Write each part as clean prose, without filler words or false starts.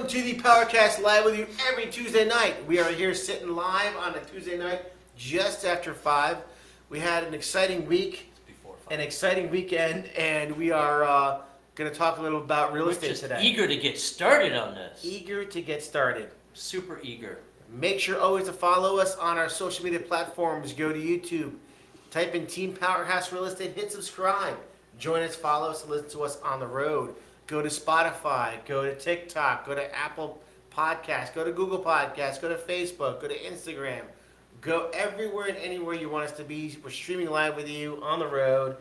to the Powerhouse live with you every Tuesday night. We are here sitting live on a Tuesday night just after 5. We had an exciting week, an exciting weekend, and we are going to talk a little about real estate today. Eager to get started on this. Eager to get started. Super eager. Make sure always to follow us on our social media platforms. Go to YouTube, type in Team Powerhouse Real Estate, hit subscribe. Join us, follow us, and listen to us on the road. Go to Spotify, go to TikTok, go to Apple Podcasts, go to Google Podcasts, go to Facebook, go to Instagram. Go everywhere and anywhere you want us to be. We're streaming live with you on the road.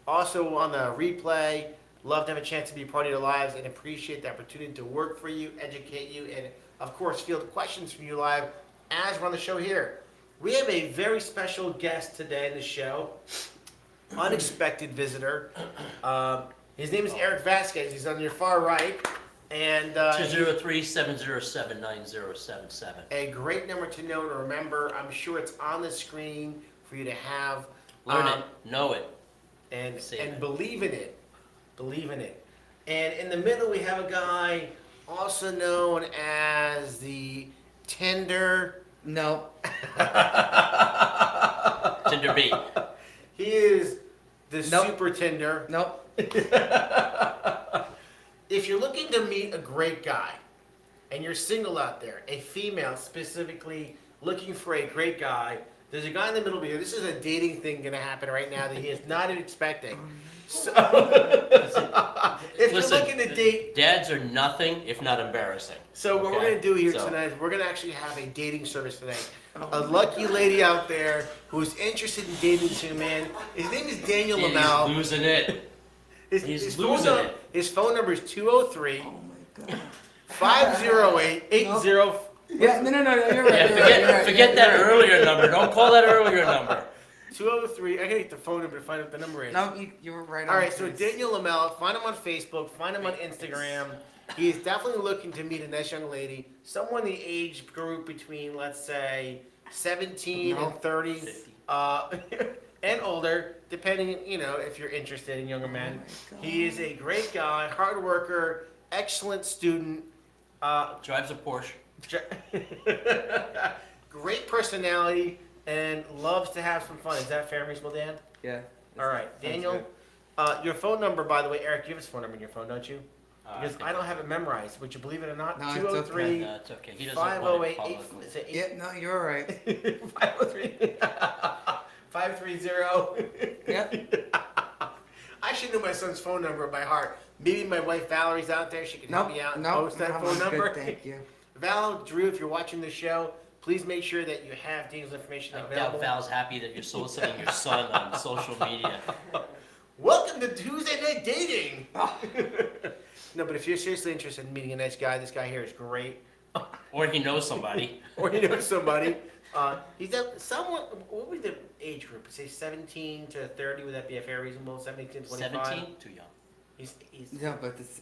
Also on the replay. Love to have a chance to be a part of your lives and appreciate the opportunity to work for you, educate you, and of course field questions from you live as we're on the show here. We have a very special guest today in the show. Unexpected visitor. His name is Eric Vasquez. He's on your far right. And 203-707-9077. A great number to know and remember. I'm sure it's on the screen for you to have. Learn it, know it, and believe in it. Believe in it. And in the middle we have a guy also known as the Tender. No. Tender B. He is the super tender. Nope. If you're looking to meet a great guy, and you're single out there, a female specifically looking for a great guy, there's a guy in the middle here. This is a dating thing going to happen right now that he is not expecting. So, if you're looking to date... Dads are nothing if not embarrassing. So what we're going to do here tonight is we're going to actually have a dating service tonight. A lucky lady out there who's interested in dating two men. His name is Daniel Lemel. He's losing it. He's losing it. His phone number is 203 508 80. Yeah, no, you're right. Yeah, forget that earlier number. Don't call that earlier number. 203. I gotta get the phone number to find out what the number is. No, you were right. All right, so Daniel Lemel, find him on Facebook, find him on Instagram. He is definitely looking to meet a nice young lady, someone in the age group between, let's say, 17 and 30, and older, depending, if you're interested in younger men. He is a great guy, hard worker, excellent student. Drives a Porsche. Great personality, and loves to have some fun. Is that fair, reasonable, Dan? Yeah. All right, Daniel. Your phone number, by the way, Eric, you have his phone number in your phone, don't you? Because I don't have it memorized. Would you believe it or not? No, 203 it's okay. He doesn't 508 Yeah, no, you're right. 503 530. Yep. I should know my son's phone number by heart. Maybe my wife Valerie's out there. She can help me out and post that phone number. Good, thank you. Val, Drew, if you're watching the show, please make sure that you have Daniel's information available. I doubt Val's happy that you're soliciting your son on social media. Welcome to Tuesday Night Dating. No, but if you're seriously interested in meeting a nice guy, this guy here is great. Or he knows somebody. He's somewhat. What would the age group? Say 17 to 30. Would that be a fair reasonable? 17 to 25. 17? Too young. He's No, but it's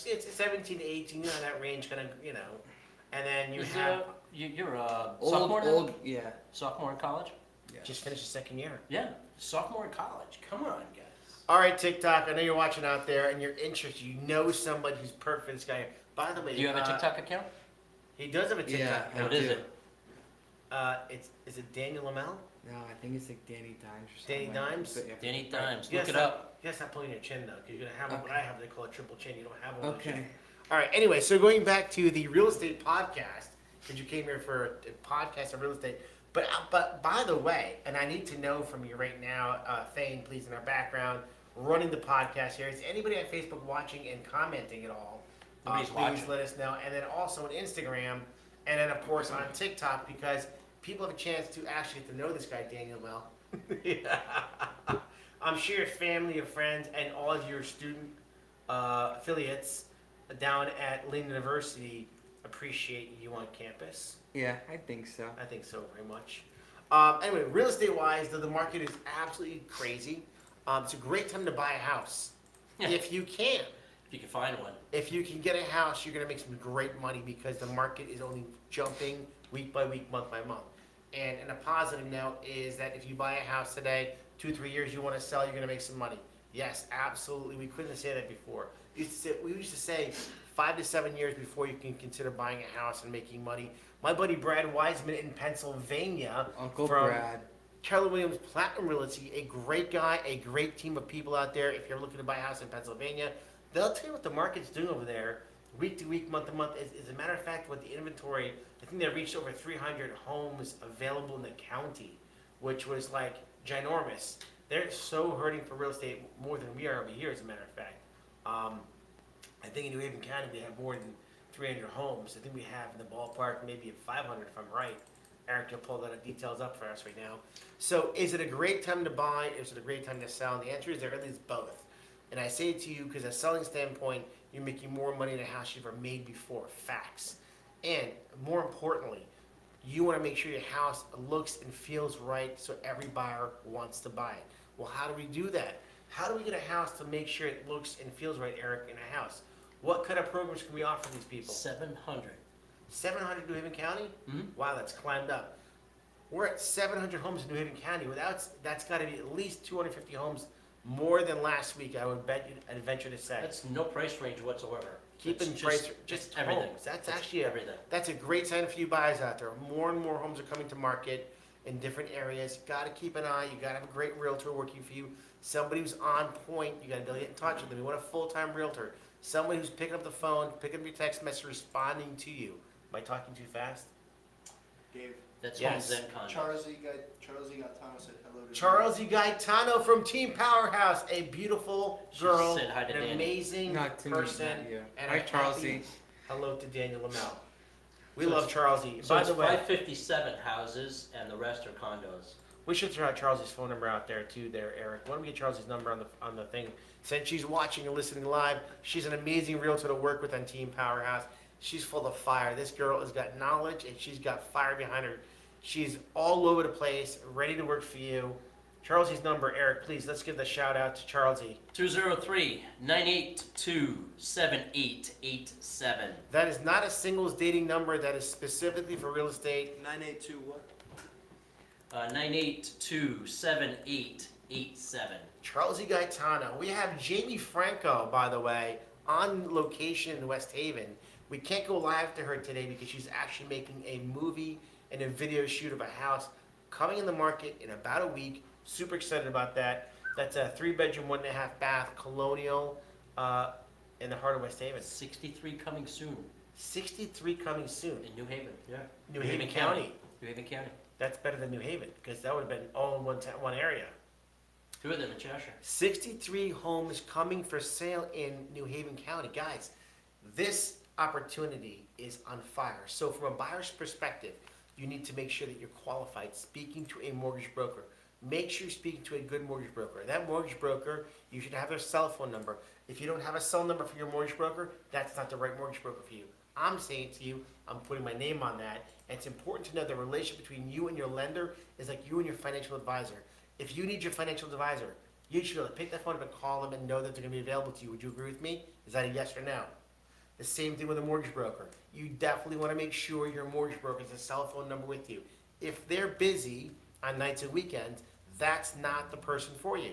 it's 17 to 18. That range, kind of, And then you have you're a sophomore now? Yeah. Sophomore in college. Yeah. Just finished his second year. Yeah, sophomore in college. Come on, guys. All right, TikTok. I know you're watching out there, and you're interested. You know somebody who's perfect for this guy. By the way, Do you have a TikTok account? He does have a TikTok Yeah, account. What is it? Is it Daniel Lemel? No, I think it's like Danny Dimes or Danny something. Dimes? Danny Dimes. Yes, Look it up. You gotta stop pulling your chin though, because you're gonna have what I have. They call a triple chin. You don't have one. Okay. All right. Anyway, so going back to the real estate podcast, because you came here for a podcast of real estate. But by the way, and I need to know from you right now, Thane, please, in our background, running the podcast here. Is anybody on Facebook watching and commenting at all? Nobody's Please watching. let us know. And then also on Instagram, and then of course on TikTok, because people have a chance to actually get to know this guy, Daniel Well. I'm sure your family, your friends, and all of your student affiliates down at Lynn University appreciate you on campus. Yeah, I think so. I think so very much. Anyway, real estate wise, the market is absolutely crazy. It's a great time to buy a house. Yeah. If you can. If you can find one. If you can get a house, you're going to make some great money because the market is only jumping week by week, month by month. And a positive note is that if you buy a house today, 2-3 years you want to sell, you're going to make some money. Yes, absolutely. We couldn't say that before. We used to say 5 to 7 years before you can consider buying a house and making money. My buddy Brad Wiseman in Pennsylvania, Uncle from Brad. Keller Williams Platinum Realty, a great guy, a great team of people out there. If you're looking to buy a house in Pennsylvania, they'll tell you what the market's doing over there, week to week, month to month. As a matter of fact, with the inventory, I think they reached over 300 homes available in the county, which was like ginormous. They're so hurting for real estate more than we are over here, as a matter of fact. I think in New Haven County we have more than 300 homes. I think we have in the ballpark maybe 500 if I'm right. Eric, you'll pull the details up for us right now. So is it a great time to buy? Is it a great time to sell? And the answer is there really is both. And I say it to you because a selling standpoint, you're making more money in a house you've ever made before. Facts. And more importantly, you want to make sure your house looks and feels right so every buyer wants to buy it. Well, how do we do that? How do we get a house to make sure it looks and feels right, Eric, in a house? What kind of programs can we offer these people? 700. 700 New Haven County? Mm-hmm. Wow, that's climbed up. We're at 700 homes in New Haven County. That's got to be at least 250 homes more than last week, I would bet you, I'd venture to say. That's no price range whatsoever. Keeping It's price, just everything. homes. That's It's actually everything. that's a great sign for you buyers out there. More and more homes are coming to market in different areas. Got to keep an eye. You got to have a great realtor working for you. Somebody who's on point. You got to be able to get in touch with them. You want a full-time realtor. Somebody who's picking up the phone, picking up your text message, responding to you. Am I talking too fast? Dave, That's Yes. Home Zen Condo. Charles E. Gaetano said hello to you. Charles E. Gaetano from Team Powerhouse, a beautiful She girl, said hi to an Danny. amazing Not to person, me, yeah. and Hi, a Charles happy E. hello to Daniel Lemel. We So love it's- Charles E. So By it's the way, 557 houses, and the rest are condos. we should throw out Charles E's phone number out there too, there, Eric. Why don't we get Charles E's number on the thing? Since she's watching and listening live, she's an amazing realtor to work with on Team Powerhouse. She's full of fire. This girl has got knowledge and she's got fire behind her. She's all over the place, ready to work for you. Charles E's number, Eric, please, let's give the shout out to Charles E. 203-982-7887. That is not a singles dating number. That is specifically for real estate. 982 what? 982-7887. Charles E. Gaetano. We have Jamie Franco, by the way, on location in West Haven. We can't go live to her today because she's actually making a movie and a video shoot of a house coming in the market in about a week. Super excited about that. That's a 3-bedroom, 1.5 bath colonial in the heart of West Haven. 63 coming soon 63 coming soon. in New Haven. Yeah. New Haven County. New Haven County. That's better than New Haven because that would have been all in one area. 2 of them in Cheshire. 63 homes coming for sale in New Haven County. Guys, this opportunity is on fire. So from a buyer's perspective, you need to make sure that you're qualified speaking to a mortgage broker. Make sure you're speaking to a good mortgage broker. That mortgage broker, you should have their cell phone number. If you don't have a cell number for your mortgage broker, that's not the right mortgage broker for you. I'm saying to you, I'm putting my name on that. And it's important to know the relationship between you and your lender is like you and your financial advisor. If you need your financial advisor, you should be able to pick that phone up and call them and know that they're going to be available to you. Would you agree with me? Is that a yes or no? The same thing with a mortgage broker. You definitely want to make sure your mortgage broker has a cell phone number with you. If they're busy on nights and weekends, that's not the person for you.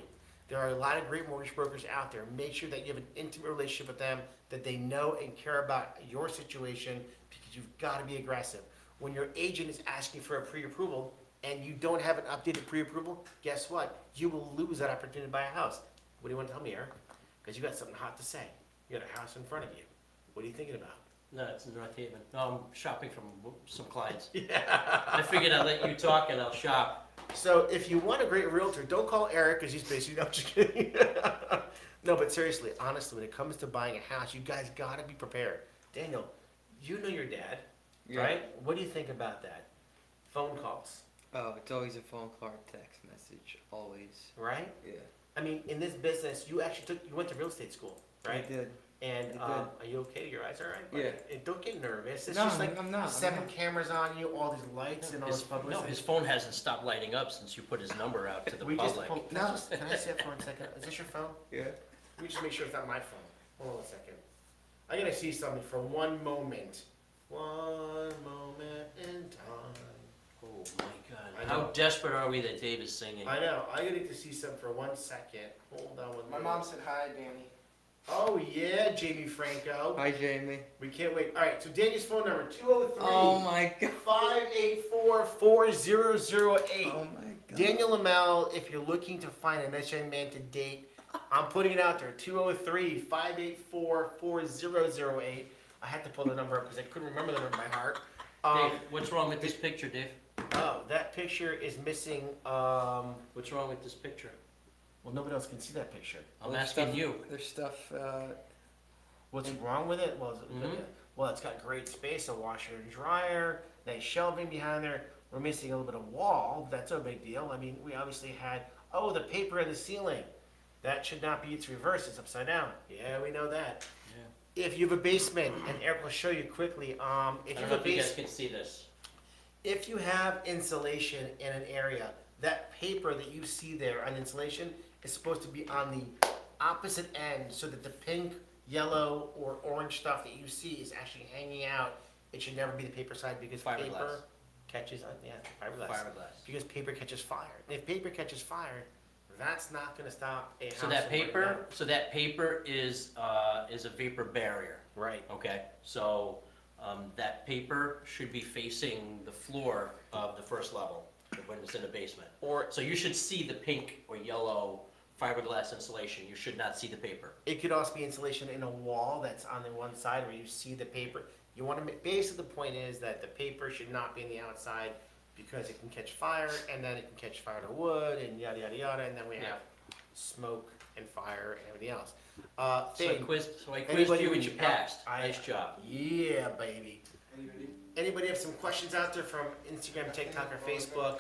There are a lot of great mortgage brokers out there. Make sure that you have an intimate relationship with them, that they know and care about your situation, because you've got to be aggressive. When your agent is asking for a pre-approval and you don't have an updated pre-approval, guess what? You will lose that opportunity to buy a house. What do you want to tell me, Eric? Because you got something hot to say. You got a house in front of you. What are you thinking about? No, it's in North Haven. No, I'm shopping from some clients. Yeah. I figured I'd let you talk and I'll shop. So if you want a great realtor, don't call Eric because he's basically, no, I'm just kidding. No, but seriously, honestly, when it comes to buying a house, you guys got to be prepared. Daniel, you know your dad, Yeah. right? What do you think about that? Phone calls, Oh, it's always a phone call or text message. Always. right? Yeah. I mean, in this business, you went to real estate school, right? I did. And I did. are you okay? Your eyes all right? Yeah. And don't get nervous. It's No, just like I'm not. 7 cameras on you, all these lights and all this No, publicity. his phone hasn't stopped lighting up since you put his number out to the We just public. can I see it for 1 second? Is this your phone? Yeah. Let me just make sure it's not my phone. Hold on a second. I'm gonna see something for one moment. One moment in time. Oh my God. I How know. desperate are we that Dave is singing? I know. I need to see something for 1 second. Hold on one My minute. mom said hi, Danny. Oh yeah, Jamie Franco. Hi, Jamie. We can't wait. All right, so Daniel's phone number 203 Oh my god. 584 4008. Oh my god. Daniel Lemel, if you're looking to find a nice young man to date, I'm putting it out there 203 584 4008. I had to pull the number up because I couldn't remember the number by heart. Dave, what's wrong with this picture, Dave? Oh, that picture is missing. What's wrong with this picture? Well, nobody else can see that picture. I'm There's asking stuff- you. There's stuff. What's wrong with it? Well, well, it's got great space, a washer and dryer, nice shelving behind there. We're missing a little bit of wall. That's no big deal. I mean, we obviously had, the paper in the ceiling. That should not be, it's reversed, it's upside down. Yeah, we know that. Yeah. If you have a basement, and Eric will show you quickly, if I you don't have know a if you guys basement, can see this. if you have insulation in an area, that paper that you see there on insulation is supposed to be on the opposite end so that the pink, yellow, or orange stuff that you see is actually hanging out. It should never be the paper side because Fiberglass. paper catches, fiberglass. Fiberglass. Because paper catches fire. And if paper catches fire, that's not gonna stop a house. So that from burning down. paper is a vapor barrier. Right. Okay, so that paper should be facing the floor of the first level when it's in a basement. Or So you should see the pink or yellow fiberglass insulation. You should not see the paper. it could also be insulation in a wall that's on the one side where you see the paper. You want to make, basically the point is that the paper should not be on the outside because it can catch fire and then it can catch fire to wood and yada yada yada and then we Yeah. have smoke and fire and everything else. So I Thing, quizzed anybody you and reach you out? passed. I- Nice job. yeah, baby. Anybody? Anybody have some questions out there from Instagram, TikTok, or Facebook?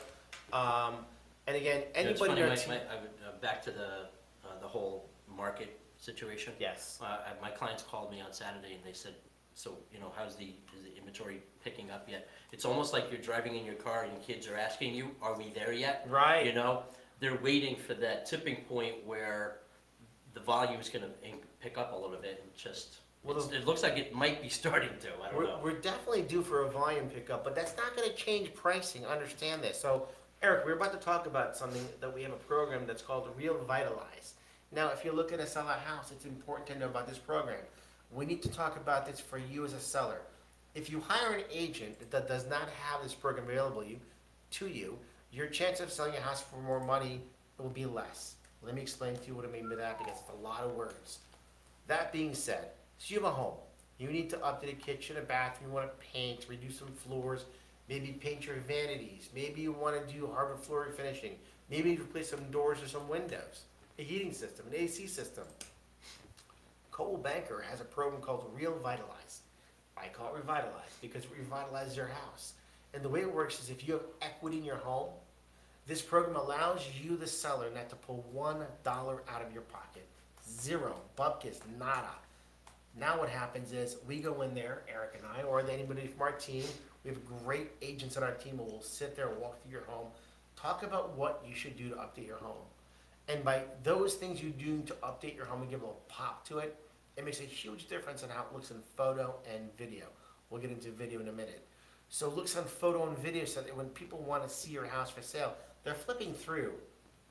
And again, It's anybody funny, on my, team- my, back to the whole market situation. yes. My clients called me on Saturday and they said, so, is the inventory picking up yet? It's almost like you're driving in your car and kids are asking you, are we there yet? Right. They're waiting for that tipping point where the volume is gonna pick up a little bit and just, Well, it looks like it might be starting to, I don't know. We're definitely due for a volume pickup, but that's not gonna change pricing, understand this. So, Eric, we're about to talk about something that we have a program that's called Realestate. Now, if you're looking to sell a house, it's important to know about this program. We need to talk about this for you as a seller. If you hire an agent that does not have this program available to you, your chance of selling a house for more money will be less. Let me explain to you what I mean by that because it's a lot of words. That being said, so you have a home. You need to update a kitchen, a bathroom, you want to paint, redo some floors, maybe paint your vanities, maybe you want to do hardwood floor finishing, maybe you replace some doors or some windows, a heating system, an AC system. Coldwell Banker has a program called Revitalize. I call it Revitalize because it revitalizes your house. And the way it works is if you have equity in your home, this program allows you, the seller, not to pull $1 out of your pocket. Zero, bupkis, nada. Now what happens is we go in there, Eric and I, or anybody from our team, we have great agents on our team who will sit there, walk through your home, talk about what you should do to update your home. And by those things you do to update your home and give a little pop to it, it makes a huge difference in how it looks in photo and video. We'll get into video in a minute. So it looks on photo and video so that when people want to see your house for sale, they're flipping through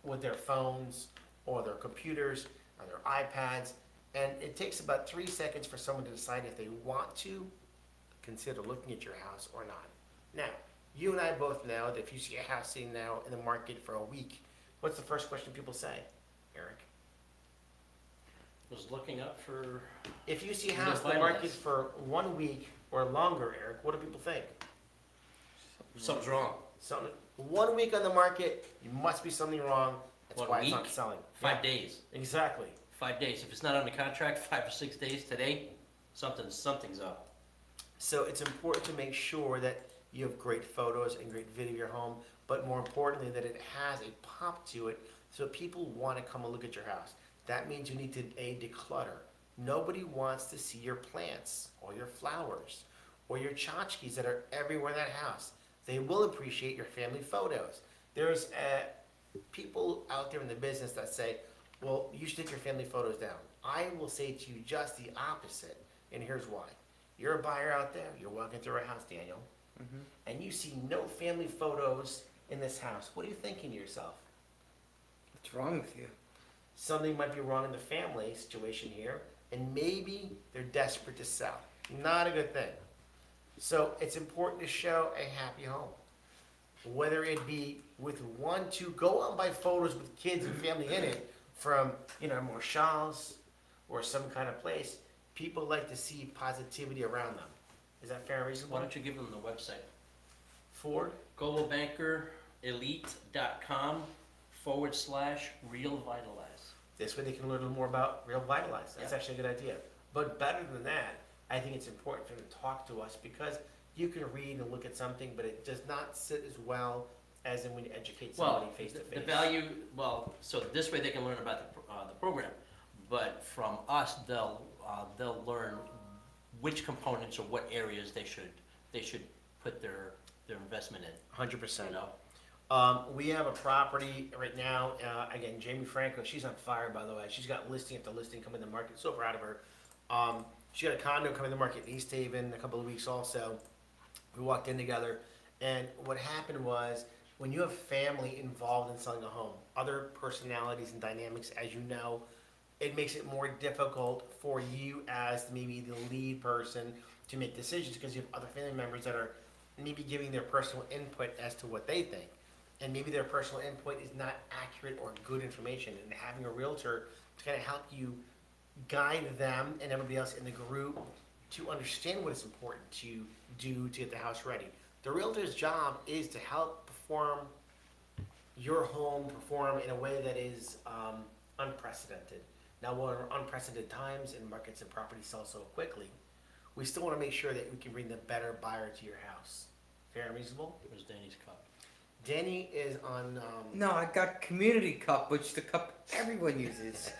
with their phones or their computers or their iPads. And it takes about 3 seconds for someone to decide if they want to consider looking at your house or not. Now, you and I both know that if you see a house sitting now in the market for a week, what's the first question people say, Eric? Was looking up for, If you see a house in the market for 1 week or longer, Eric, what do people think? something's wrong. Something, 1 week on the market, you must be something wrong. That's 1 why it's not week? selling. 5 Yeah, days. exactly. 5 days. If it's not on the contract, 5 or 6 days today, something's up. So it's important to make sure that you have great photos and great video of your home, but more importantly, that it has a pop to it so people want to come and look at your house. That means you need to, declutter. Nobody wants to see your plants or your flowers or your tchotchkes that are everywhere in that house. They will appreciate your family photos. There's people out there in the business that say, well, you should take your family photos down. I will say to you just the opposite, and here's why. You're a buyer out there, you're walking through a house, Daniel, and you see no family photos in this house. What are you thinking to yourself? What's wrong with you? Something might be wrong in the family situation here. and maybe they're desperate to sell. Not a good thing. So it's important to show a happy home. Whether it be with 1, 2, go out and buy photos with kids and family in it from, Marshall's or some kind of place. People like to see positivity around them. Is that fair and reasonable? Why don't you give them the website? Ford? globalbankerelite.com/realvitalize. This way they can learn a little more about Real Vitalize. That's Yeah. actually a good idea. But better than that, I think it's important for them to talk to us because you can read and look at something, but it does not sit as well as in when you educate somebody Well, face to face. the value, so this way they can learn about the program, but from us, they'll learn which components or what areas they should put their investment in. 100%. You know, We have a property right now, again, Jamie Franco, she's on fire, by the way. She's got listing after listing coming to the market, so proud of her. She got a condo coming to the market in East Haven in a couple of weeks also. We walked in together, and what happened was, when you have family involved in selling a home, other personalities and dynamics, as you know, it makes it more difficult for you as maybe the lead person to make decisions because you have other family members that are maybe giving their personal input as to what they think. And maybe their personal input is not accurate or good information. And having a realtor to kind of help you guide them and everybody else in the group to understand what is important to do to get the house ready. The realtor's job is to help your home perform in a way that is unprecedented. Now, we're in unprecedented times and markets and properties sell so quickly. We still want to make sure that we can bring the better buyer to your house. Fair and reasonable? where's Danny's cup? Danny is on. No, I got community cup, which the cup everyone uses.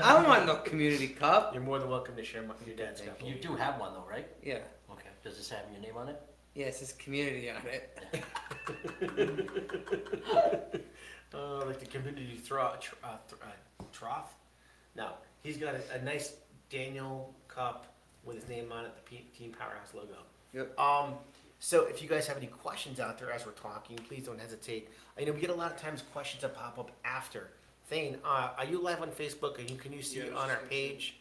I don't want no community cup. You're more than welcome to share your dad's cup. You do have one though, right? Yeah. Okay. Does this have your name on it? Yeah, it says community on it. Like the community trough. No, he's got a nice Daniel cup with his name on it, the Team Powerhouse logo. Yep. So if you guys have any questions out there as we're talking, please don't hesitate. I know we get a lot of times questions that pop up after. Thane, are you live on Facebook? Can you see Yes. on our page?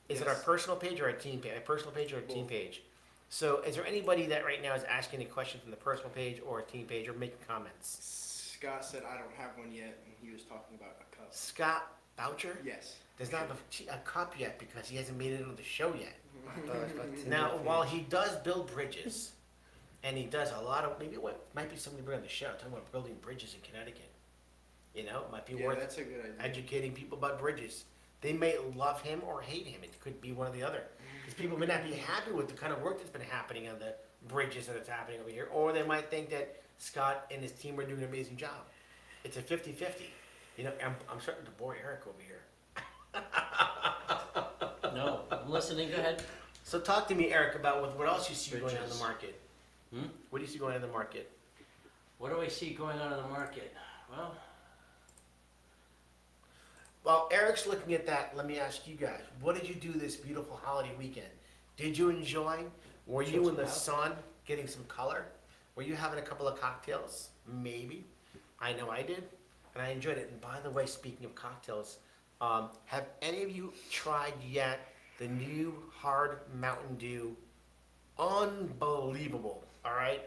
Is it our Yes. personal page or our team page? A personal page or a team page? So is there anybody that right now is asking a question from the personal page or a team page or making comments? Scott said I don't have one yet, and he was talking about a cup. Scott Boucher Yes. does not have a cup yet because he hasn't made it on the show yet. I thought it was about 10 Now, minutes. while he does build bridges, and he does a lot of, maybe what might be something to bring on the show, talking about building bridges in Connecticut. It might be Yeah, worth that's a good idea. educating people about bridges. They may love him or hate him. It could be one or the other. Because people may not be happy with the kind of work that's been happening on the bridges that it's happening over here, or they might think that Scott and his team are doing an amazing job. It's a 50-50. I'm starting to bore Eric over here. No, I'm listening. Go ahead. So talk to me, Eric, about what else you see going on in the Bridges. market. Hmm? What do you see going on in the market? What do I see going on in the market? Well, While Eric's looking at that, let me ask you guys, what did you do this beautiful holiday weekend? Did you enjoy? Were you in the sun getting some color? Were you having a couple of cocktails? Maybe. I know I did, and I enjoyed it. And by the way, speaking of cocktails, have any of you tried yet the new hard Mountain Dew? Unbelievable, all right?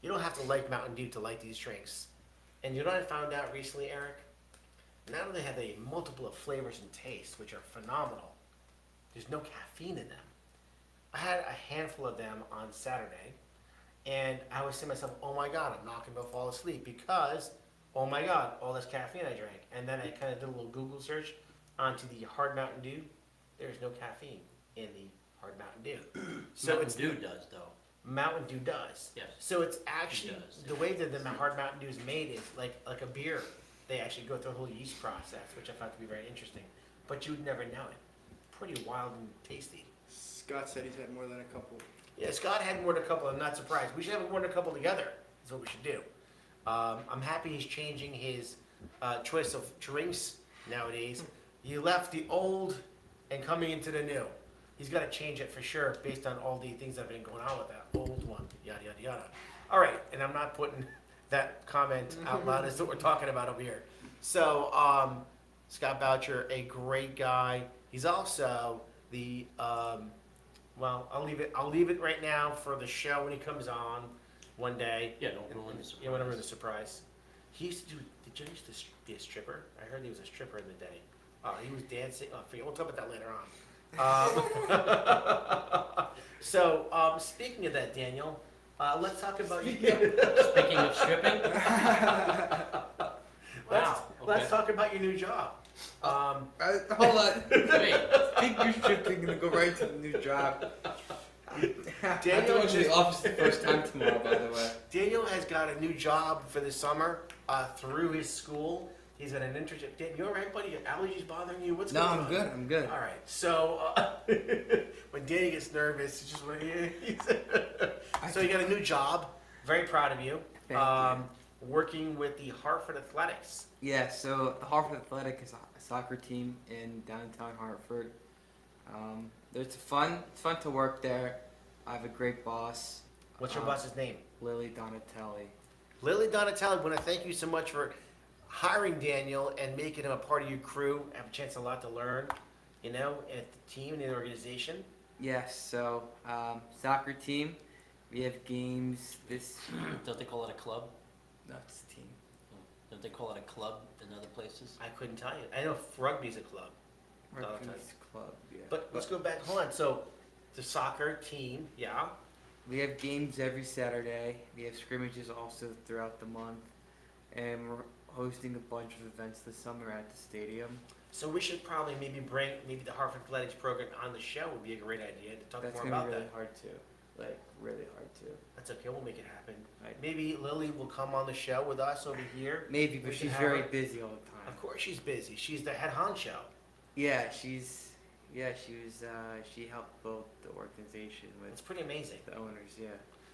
You don't have to like Mountain Dew to like these drinks. And you know what I found out recently, Eric? Not only have they multiple of flavors and tastes, which are phenomenal, there's no caffeine in them. I had a handful of them on Saturday, and I was saying to myself, oh my God, I'm not gonna fall asleep because, oh my God, all this caffeine I drank. And then I kind of did a little Google search onto the hard Mountain Dew. There's no caffeine in the hard Mountain Dew. So Mountain it's Dew does though. Mountain Dew does. Yes. So it's actually, does, the way that the hard Mountain Dew is made is like a beer. They actually go through a whole yeast process, which I found to be very interesting. But you'd never know it. Pretty wild and tasty. Scott said he's had more than a couple. Yeah, Scott had more than a couple. I'm not surprised. We should have more than a couple together. Is what we should do. I'm happy he's changing his choice of drinks nowadays. He left the old and coming into the new. He's got to change it for sure based on all the things that have been going on with that old one. Yada, yada, yada. All right, and I'm not putting that comment out loud as to what we're talking about over here. So, Scott Boucher, a great guy. He's also the well, I'll leave it right now for the show when he comes on one day. Yeah, don't ruin the surprise. Yeah, whenever the surprise. He used to do. Did you used to be a stripper? I heard he was a stripper in the day. He was dancing. Oh, forget. We'll talk about that later on. So, speaking of that, Daniel, let's talk about you. Speaking of stripping, wow. Let's talk about your new job. Hold on. Wait, Think you're shifting and go right to the new job. Daniel I'm going to the office the first time tomorrow, by the way. Daniel has got a new job for the summer through his school. He's got an internship. Dan, you all right, buddy? Your allergies bothering you? What's No, going on? I'm good. I'm good. All right. So when Danny gets nervous, it's just so you got a new job. Very proud of you. Thank you. Working with the Hartford Athletics. Yeah, so the Hartford Athletic is a soccer team in downtown Hartford. It's fun to work there. I have a great boss. What's your boss's name? Lily Donatelli. Lily Donatelli. I want to thank you so much for hiring Daniel and making him a part of your crew. I have a chance a lot to learn, at the team and the organization. Yes, so soccer team. We have games this. don't they call it a club? No, it's a team. Don't they call it a club in other places? I couldn't tell you. I know rugby's a club. Rugby's club. Yeah. But let's go back. Hold on. So the soccer team, yeah. We have games every Saturday. We have scrimmages also throughout the month, and we're hosting a bunch of events this summer at the stadium. So we should probably bring the Hartford Athletics program on the show. Would be a great idea to talk That's more gonna about be really that. hard too. Like really hard too. That's okay. We'll make it happen. Right. Maybe Lily will come on the show with us over here. Maybe, We but can she's have very her. busy all the time. Of course, she's busy. She's the head honcho. Yeah, she helped build the organization with It's pretty amazing. the owners. Yeah.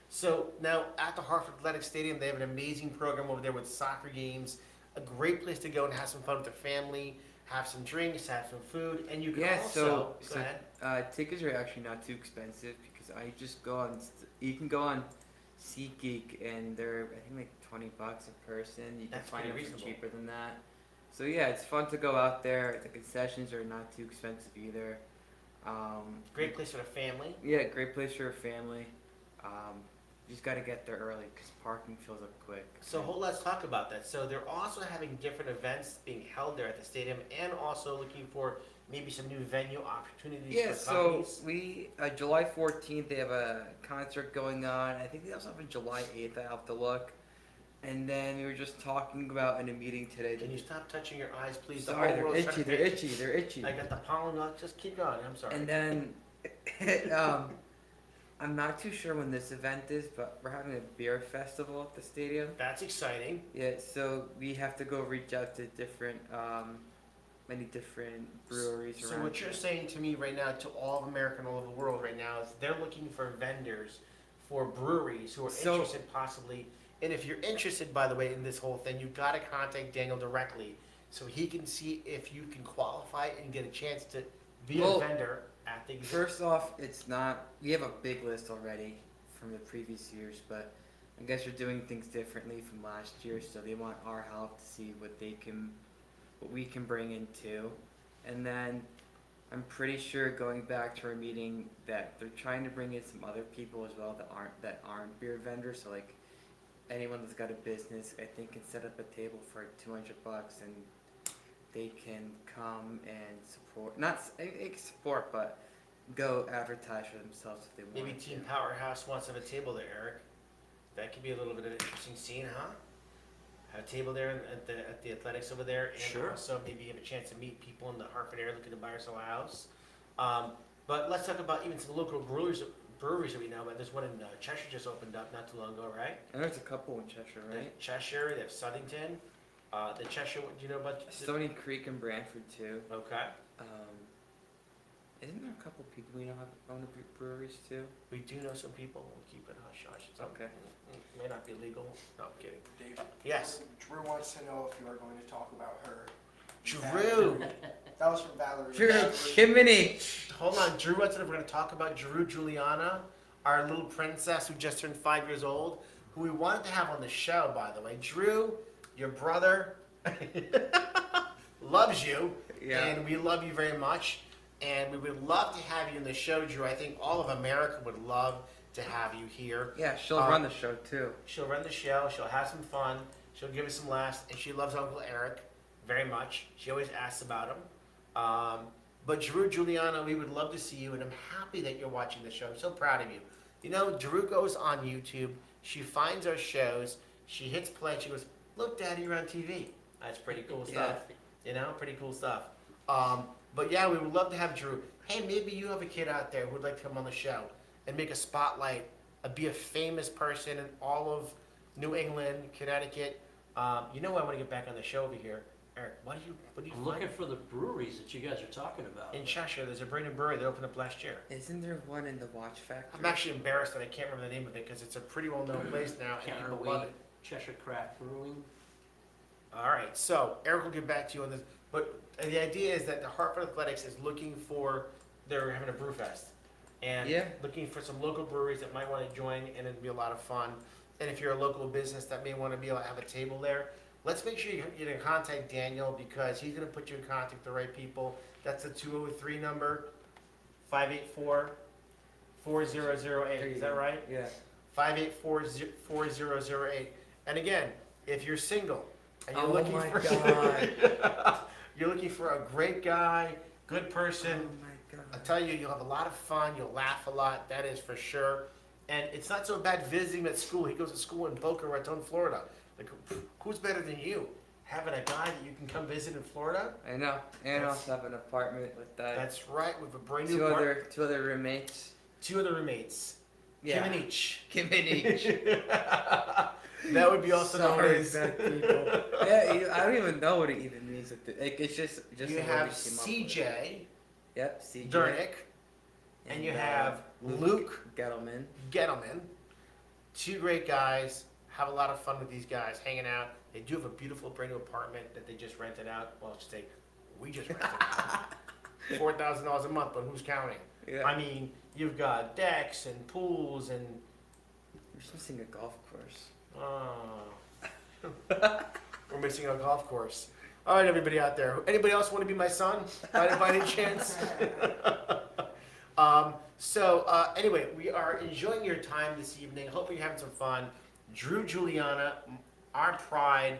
So now at the Hartford Athletic Stadium, they have an amazing program over there with soccer games. A great place to go and have some fun with their family, have some drinks, have some food, and you can Yeah. also So go ahead. tickets are actually not too expensive because I just go on. You can go on SeatGeek and they're I think like $20 a person. You can That's find pretty them for reasonable. cheaper than that. So yeah, it's fun to go out there. The concessions are not too expensive either. Great place for the family. Yeah, great place for a family. You just got to get there early because parking fills up quick. So let's talk about that. So they're also having different events being held there at the stadium, and also looking for maybe some new venue opportunities Yeah, for so companies. we July 14th they have a concert going on. I think they also have a July 8th. I have to look. And then we were just talking about in a meeting today. Can you stop touching your eyes, please? The Sorry, whole they're world's itchy. trying to They're think. itchy. They're itchy. I got the pollen on. Just keep going. I'm sorry. And then I'm not too sure when this event is, but we're having a beer festival at the stadium. That's exciting. Yeah, so we have to go reach out to different, many different breweries So around. what you're here. saying to me right now, to all of America and all over the world right now, is they're looking for vendors for breweries who are So- interested possibly. And if you're interested, by the way, in this whole thing, you've got to contact Daniel directly so he can see if you can qualify and get a chance to be Well, a vendor at the exhibit. First off, it's not. We have a big list already from the previous years, but I guess we're doing things differently from last year. So they want our help to see what we can bring in too. And then I'm pretty sure going back to our meeting that they're trying to bring in some other people as well that aren't beer vendors. So like anyone that's got a business, I think can set up a table for $200 and they can come and support, not support, but go advertise for themselves if they want Maybe to. Team Powerhouse wants to have a table there, Eric. That could be a little bit of an interesting scene, huh? Have a table there at the athletics over there, and Sure. also maybe have a chance to meet people in the Hartford area looking to buy or sell a house. But let's talk about even some local breweries that we know about. There's one in Cheshire just opened up not too long ago, right? And there's a couple in Cheshire, right? Cheshire, they have Southington. The Cheshire, do you know about? Stony Creek and Brantford too. Okay. Isn't there a couple people we know have own breweries too? We do know some people. We'll keep it hush hush. Okay. It may not be legal. No, I'm kidding. Dave, Yes. Drew wants to know if you are going to talk about her. Drew. That was from Valerie. Drew Valerie- Chimney. Hold on, Drew. We're going to talk about Drew Juliana, our little princess who just turned 5 years old, who we wanted to have on the show, by the way. Drew, your brother, loves you, Yeah. and we love you very much. and we would love to have you in the show, Drew. I think all of America would love to have you here. Yeah, she'll run the show too. She'll run the show. She'll have some fun. She'll give us some laughs, and she loves Uncle Eric very much. She always asks about him. But Drew, Juliana, we would love to see you, and I'm happy that you're watching the show. I'm so proud of you. You know, Drew goes on YouTube. She finds our shows. She hits play. She goes, "Look, Daddy, you're on TV." That's pretty cool stuff. You know, pretty cool stuff. But yeah, we would love to have Drew. Hey, maybe you have a kid out there who would like to come on the show and make a spotlight, be a famous person in all of New England, Connecticut. You know, I want to get back on the show over here. Eric, what do you I'm find? looking for the breweries that you guys are talking about. In Cheshire, there's a brand new brewery that opened up last year. Isn't there one in the Watch Factory? I'm actually embarrassed that I can't remember the name of it because it's a pretty well-known place now, and I love it. Cheshire Craft Brewing. All right, so Eric will get back to you on this, but the idea is that the Hartford Athletics is looking for, they're having a brew fest, and looking for some local breweries that might want to join, and it'd be a lot of fun. And if you're a local business that may want to be able to have a table there, let's make sure you're going to contact Daniel because he's going to put you in contact with the right people. That's the 203 number, 584-4008. Is that right? Yeah. 584-4008. And again, if you're single and you're looking for you're looking for a great guy, good person, Oh my God. I tell you, you'll have a lot of fun. You'll laugh a lot. That is for sure. And it's not so bad visiting him at school. He goes to school in Boca Raton, Florida. Like, who's better than you? Having a guy that you can come visit in Florida? I know. And also have an apartment with That's right. With a brand new two other roommates. Two other roommates. Yeah. Kim and each. Kim and each. That would be also known Sorry, as. bad people. Yeah, I don't even know what it even means. Like, it's just You a word have we came up with. CJ Yep, CJ. Durnick, and you have Luke Gettleman. Gettleman. Two great guys. Have a lot of fun with these guys, hanging out. They do have a beautiful brand new apartment that they just rented out. Well, I should say, we just rented out. $4,000 a month, but who's counting? Yeah. I mean, you've got decks and pools and. We're just missing a golf course. We're missing a golf course. All right, everybody out there. Anybody else want to be my son by any chance? Anyway, we are enjoying your time this evening. Hope you're having some fun. Drew, Juliana, our pride,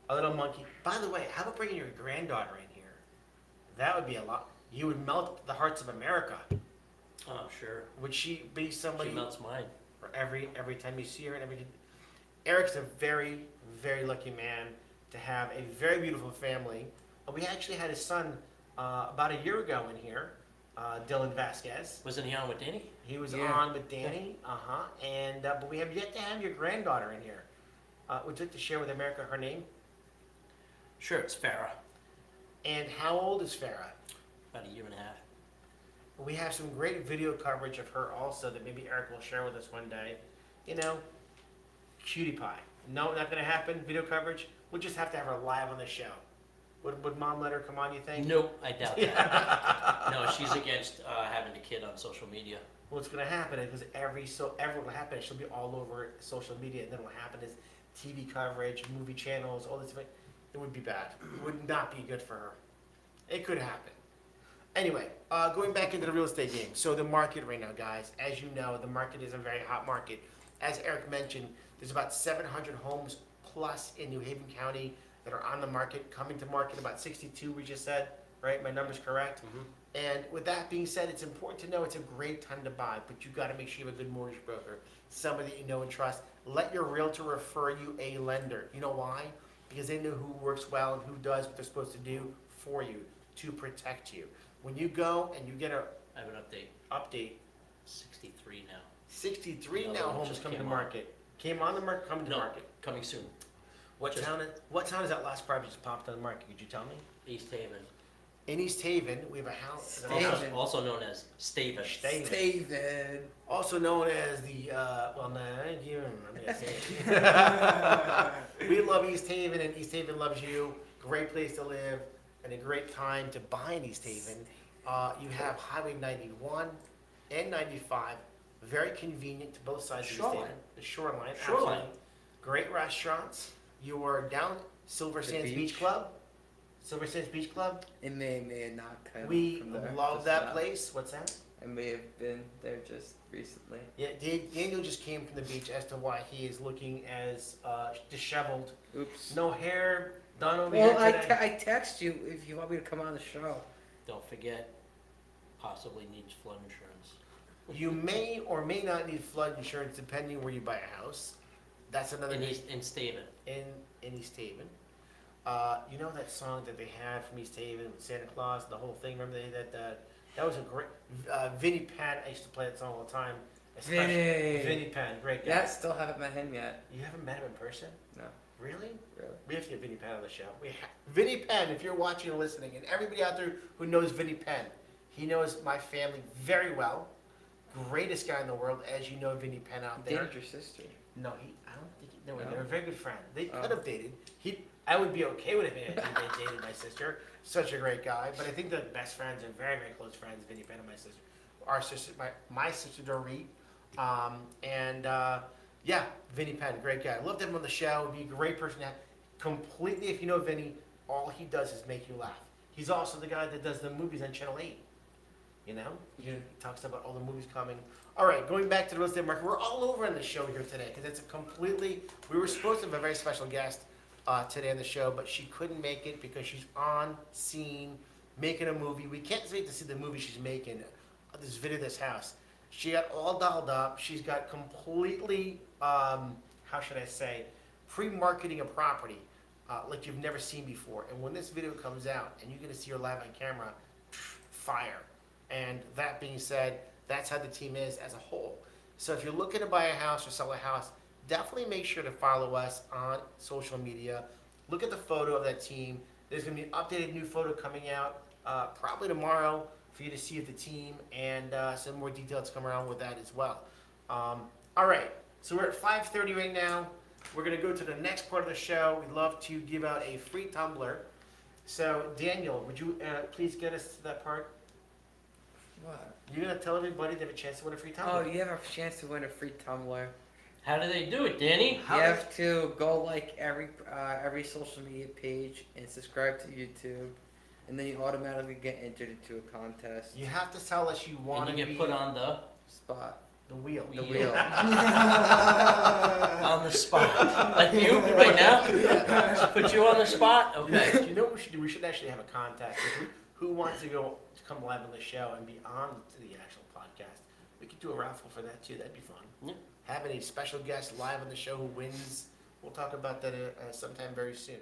a little monkey. By the way, how about bringing your granddaughter in here? That would be a lot. You would melt the hearts of America. Oh, sure. Would she be somebody? She melts mine. For every time you see her and everything. Eric's a very, very lucky man to have a very beautiful family. We actually had his son about a year ago in here, Dylan Vasquez. Wasn't he on with Danny? He was on with Danny, and but we have yet to have your granddaughter in here. Would you like to share with America her name? Sure, it's Farah. And how old is Farah? About a year and a half. We have some great video coverage of her also that maybe Eric will share with us one day. You know, cutie pie. No, not going to happen, video coverage. We'll just have to have her live on the show. Would mom let her come on, you think? Nope, I doubt that. No, she's against having a kid on social media. What's going to happen is because everyone will happen, she'll be all over social media, and then what will happen is TV coverage, movie channels, all this. It would be bad. It would not be good for her. It could happen. Anyway, going back into the real estate game. So the market right now, guys, as you know, the market is a very hot market. As Eric mentioned, there's about 700 homes plus in New Haven County that are on the market, coming to market, about 62 we just said, right? My number's correct? Mm-hmm. And with that being said, it's important to know it's a great time to buy, but you got to make sure you have a good mortgage broker, somebody that you know and trust. Let your realtor refer you a lender. You know why? Because they know who works well and who does what they're supposed to do for you to protect you. When you go and you get a I have an update. 63 now. 63 Another now one homes just coming to came on. market. Came on the market, coming to No, market. coming soon. What town is that last property just popped on the market? Could you tell me? East Haven. In East Haven, we have a house. Staven. Also known as Staven. David. Also known as the, well, no, you, I'm going to say it. We love East Haven, and East Haven loves you. Great place to live, and a great time to buy in East Haven. You have Highway 91 and 95, very convenient to both sides of East Shoreline. Haven. The shoreline. Shoreline. Absolutely. Great restaurants. You are down Silver The Sands Beach beach. Club. Silver Sands Beach Club. It may have not come We from there. love just that now. place. What's that? I may have been there just recently. Yeah, Daniel just came from the beach as to why he is looking as disheveled. Oops. No hair done over Well, here today. I text you if you want me to come on the show. Don't forget, possibly needs flood insurance. You may or may not need flood insurance depending where you buy a house. That's another In reason. Staven. In East Haven. You know that song that they had from East Haven with Santa Claus, the whole thing? Remember that was a great. Vinny Penn, I used to play that song all the time. Vinny Penn, great guy. Yeah, still haven't met him yet. You haven't met him in person? No. Really? Really? We have to get Vinny Penn on the show. Vinny Penn, if you're watching and listening, and everybody out there who knows Vinny Penn, he knows my family very well. Greatest guy in the world, as you know, Vinny Penn out there. Dated your sister. No, I don't think they were. No? They were a very good friend. They Oh. could have dated. I would be okay with it if they dated my sister. Such a great guy. But I think they're best friends and very, very close friends, Vinny Penn and my sister. Our sister, my sister Dorit. Yeah, Vinny Penn, great guy. Loved him on the show. Would be a great person to have. Completely, if you know Vinny, all he does is make you laugh. He's also the guy that does the movies on Channel 8. You know? Yeah. He talks about all the movies coming. All right, going back to the real estate market, we're all over on the show here today because it's a completely. We were supposed to have a very special guest today on the show, but she couldn't make it because she's on scene making a movie. We can't wait to see the movie she's making. This video, this house. She got all dolled up. She's got completely, how should I say, pre-marketing a property like you've never seen before. And when this video comes out and you're going to see her live on camera, fire. And that being said, that's how the team is as a whole. So if you're looking to buy a house or sell a house, definitely make sure to follow us on social media. Look at the photo of that team. There's going to be an updated new photo coming out probably tomorrow for you to see of the team, and some more details come around with that as well. All right, so we're at 5:30 right now. We're going to go to the next part of the show. We'd love to give out a free tumbler. So Daniel, would you please get us to that part? What? You're going to tell everybody they have a chance to win a free Oh, tumbler. you have a chance to win a free tumbler. How do they do it, Danny? How you does- have to go like every social media page and subscribe to YouTube, and then you automatically get entered into a contest. You have to tell us you want And to you be get put on the Spot. the wheel. The Wheel. wheel. on the spot. Like you right now? Put you on the spot? Okay. Do you know what we should do? We should actually have a contest. Who wants to come live on the show and be on to the actual podcast? We could do a raffle for that too. That'd be fun. Yeah. Having a special guest live on the show who wins. We'll talk about that sometime very soon.